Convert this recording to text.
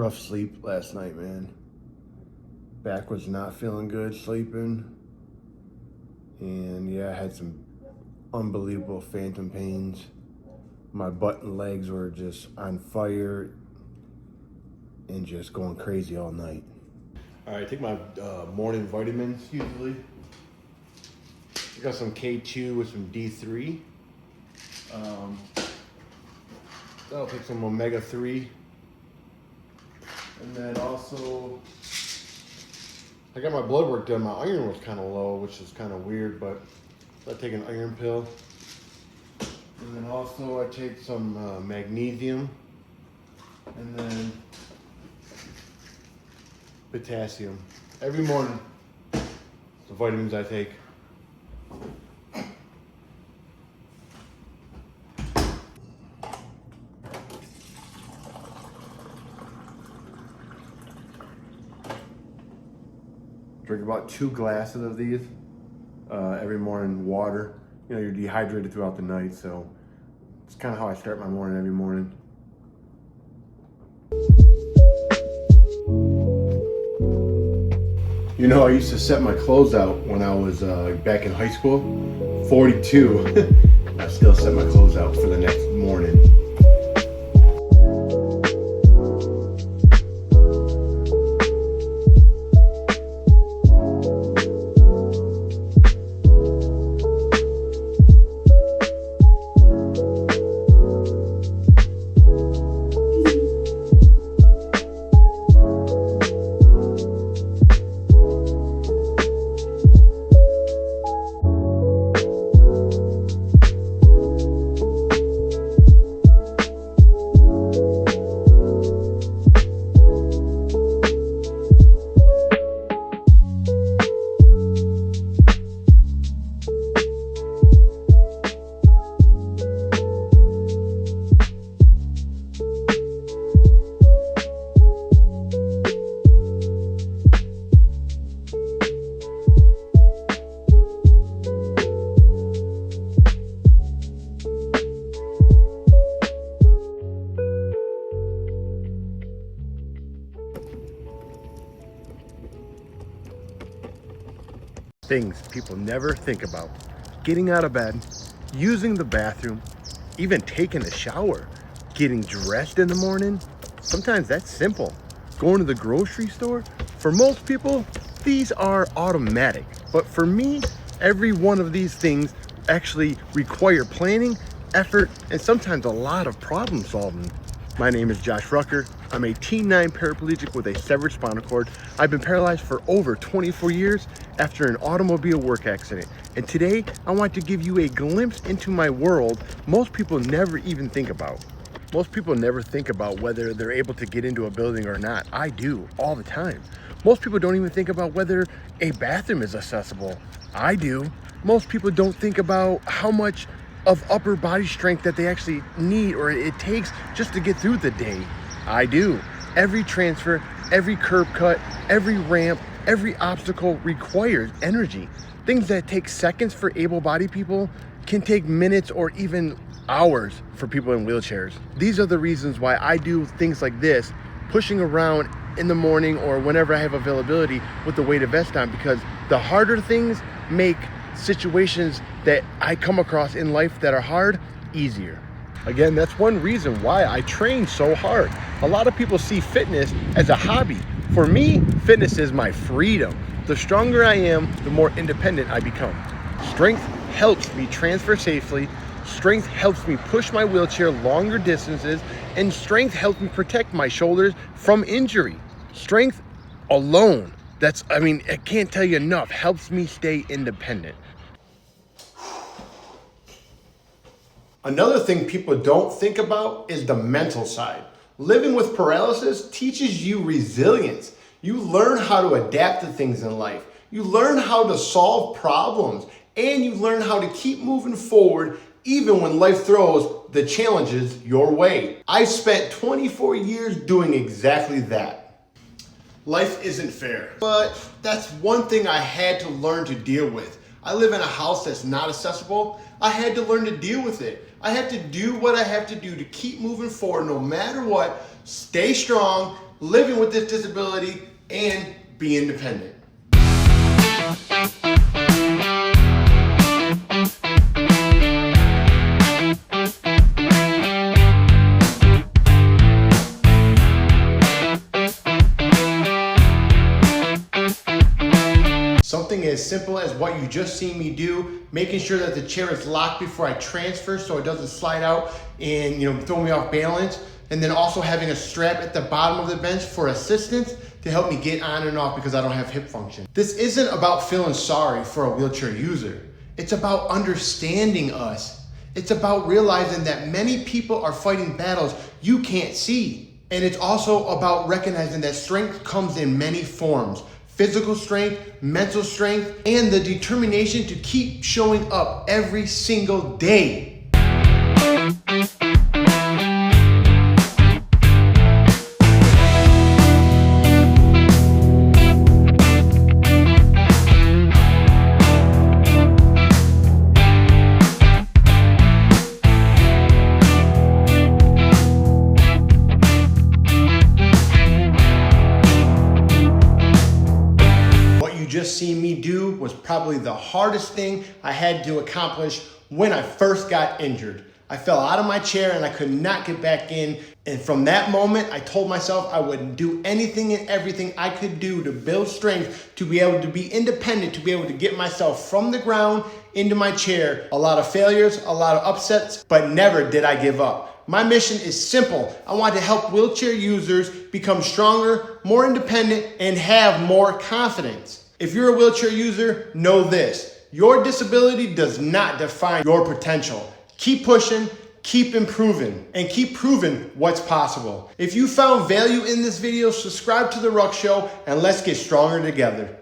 rough sleep last night, man. Back was not feeling good sleeping. And yeah, I had some unbelievable phantom pains. My butt and legs were just on fire and just going crazy all night. All right, I take my morning vitamins usually. I got some K2 with some D3. I'll take some omega-3. And then also, I got my blood work done. My iron was kind of low, which is kind of weird, but I take an iron pill. And then also I take some magnesium. And then potassium. Every morning, the vitamins I take. Drink about 2 glasses of these every morning, water. You know, you're dehydrated throughout the night, so it's kind of how I start my morning every morning. You know, I used to set my clothes out when I was back in high school, 42. I still set my clothes out for the next morning. Things people never think about: getting out of bed, using the bathroom, even taking a shower, getting dressed in the morning. Sometimes that's simple. Going to the grocery store, for most people, these are automatic. But for me, every one of these things actually require planning, effort, and sometimes a lot of problem solving. My name is Josh Rucker. I'm a T9 paraplegic with a severed spinal cord. I've been paralyzed for over 24 years after an automobile work accident. And today, I want to give you a glimpse into my world most people never even think about. Most people never think about whether they're able to get into a building or not. I do, all the time. Most people don't even think about whether a bathroom is accessible. I do. Most people don't think about how much of upper body strength that they actually need or it takes just to get through the day. I do. Every transfer, every curb cut, every ramp, every obstacle requires energy. Things that take seconds for able-bodied people can take minutes or even hours for people in wheelchairs. These are the reasons why I do things like this, pushing around in the morning or whenever I have availability with the weighted vest on, because the harder things make situations that I come across in life that are hard easier. Again, that's one reason why I train so hard. A lot of people see fitness as a hobby. For me, fitness is my freedom. The stronger I am, the more independent I become. Strength helps me transfer safely. Strength helps me push my wheelchair longer distances, and strength helps me protect my shoulders from injury. Strength alone, I can't tell you enough, helps me stay independent. Another thing people don't think about is the mental side. Living with paralysis teaches you resilience. You learn how to adapt to things in life. You learn how to solve problems, and you learn how to keep moving forward even when life throws the challenges your way. I spent 24 years doing exactly that. Life isn't fair, but that's one thing I had to learn to deal with. I live in a house that's not accessible. I had to learn to deal with it. I have to do what I have to do to keep moving forward no matter what, stay strong, living with this disability and be independent. Something as simple as what you just seen me do, making sure that the chair is locked before I transfer so it doesn't slide out and throw me off balance. And then also having a strap at the bottom of the bench for assistance to help me get on and off because I don't have hip function. This isn't about feeling sorry for a wheelchair user. It's about understanding us. It's about realizing that many people are fighting battles you can't see. And it's also about recognizing that strength comes in many forms. Physical strength, mental strength, and the determination to keep showing up every single day. Just seen me do was probably the hardest thing I had to accomplish when I first got injured. I fell out of my chair and I could not get back in. And from that moment, I told myself I would do anything and everything I could do to build strength, to be able to be independent, to be able to get myself from the ground into my chair. A lot of failures, a lot of upsets, but never did I give up. My mission is simple. I want to help wheelchair users become stronger, more independent, and have more confidence. If you're a wheelchair user, know this: your disability does not define your potential. Keep pushing, keep improving, and keep proving what's possible. If you found value in this video, subscribe to The Ruck Show, and let's get stronger together.